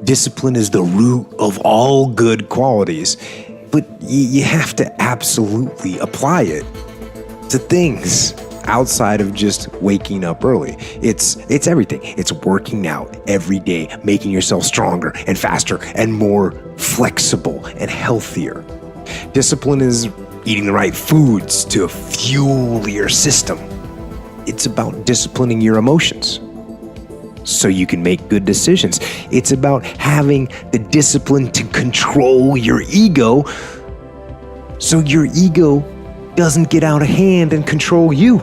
Discipline is the root of all good qualities, but you have to absolutely apply it to things outside of just waking up early. It's everything. It's working out every day, making yourself stronger and faster and more flexible and healthier. Discipline is eating the right foods to fuel your system. It's about disciplining your emotions so you can make good decisions. It's about having the discipline to control your ego so your ego doesn't get out of hand and control you.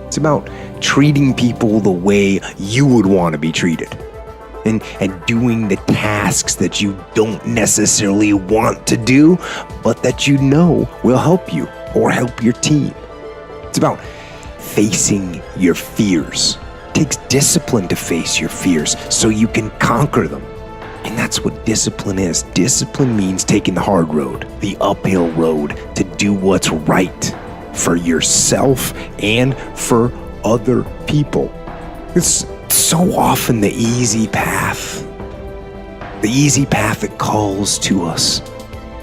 It's about treating people the way you would want to be treated and doing the tasks that you don't necessarily want to do, but that you know will help you or help your team. It's about facing your fears. It takes discipline to face your fears so you can conquer them. And that's what discipline is. Discipline means taking the hard road, the uphill road, to do what's right for yourself and for other people. It's so often the easy path that calls to us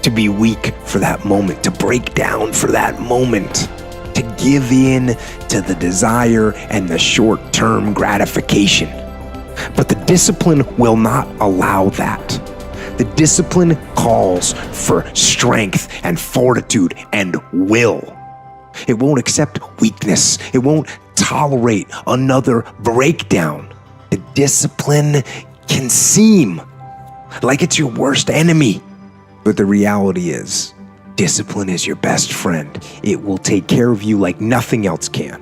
to be weak for that moment, to break down for that moment, to give in to the desire and the short-term gratification. But the discipline will not allow that. The discipline calls for strength and fortitude and will. It won't accept weakness. It won't tolerate another breakdown. The discipline can seem like it's your worst enemy, but the reality is, discipline is your best friend. It will take care of you like nothing else can,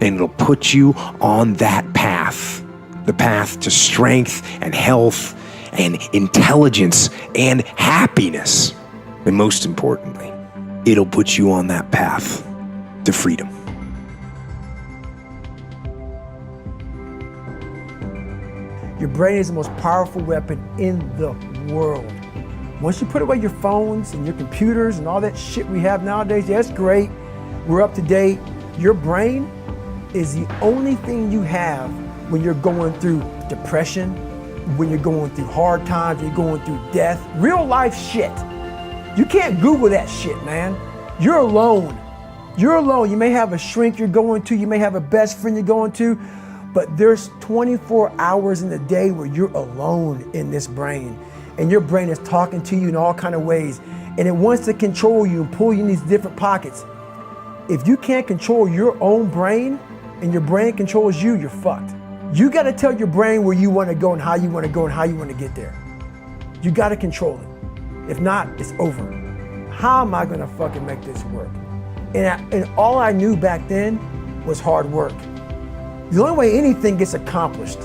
and it'll put you on that path, the path to strength and health and intelligence and happiness. And most importantly, it'll put you on that path to freedom. Your brain is the most powerful weapon in the world. Once you put away your phones and your computers and all that shit we have nowadays, yeah, it's great. We're up to date. Your brain is the only thing you have when you're going through depression, when you're going through hard times, you're going through death, real life shit. You can't Google that shit, man. You're alone. You're alone. You may have a shrink you're going to, you may have a best friend you're going to, but there's 24 hours in the day where you're alone in this brain. And your brain is talking to you in all kinds of ways. And it wants to control you and pull you in these different pockets. If you can't control your own brain and your brain controls you, you're fucked. You gotta tell your brain where you wanna go and how you wanna go and how you wanna get there. You gotta control it. If not, it's over. How am I gonna fucking make this work? And all I knew back then was hard work. The only way anything gets accomplished,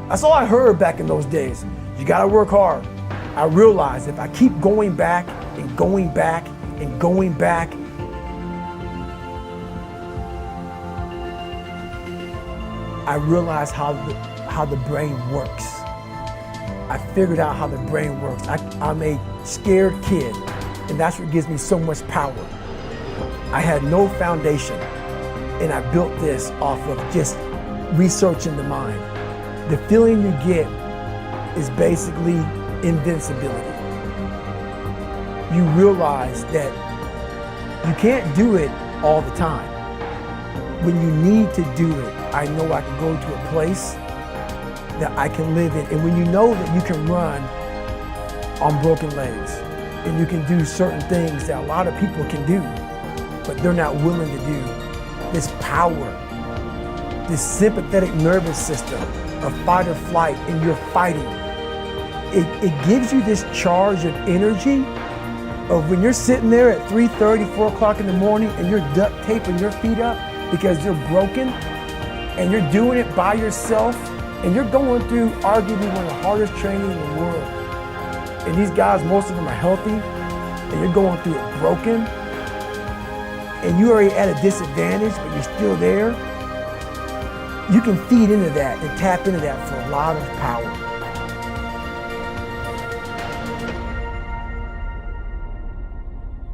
that's all I heard back in those days. You gotta work hard. I realized if I keep going back and going back and going back, I realized how the brain works. I figured out how the brain works. I'm a scared kid, and that's what gives me so much power. I had no foundation, and I built this off of just researching the mind. The feeling you get is basically invincibility. You realize that you can't do it all the time. When you need to do it, I know I can go to a place that I can live in. And when you know that you can run on broken legs and you can do certain things that a lot of people can do, but they're not willing to do, this power, this sympathetic nervous system of fight or flight, and you're fighting. It gives you this charge of energy of when you're sitting there at 3:30, 4 o'clock in the morning and you're duct taping your feet up because they're broken and you're doing it by yourself and you're going through arguably one of the hardest training in the world. And these guys, most of them are healthy and you're going through it broken and you're already at a disadvantage, but you're still there. You can feed into that and tap into that for a lot of power.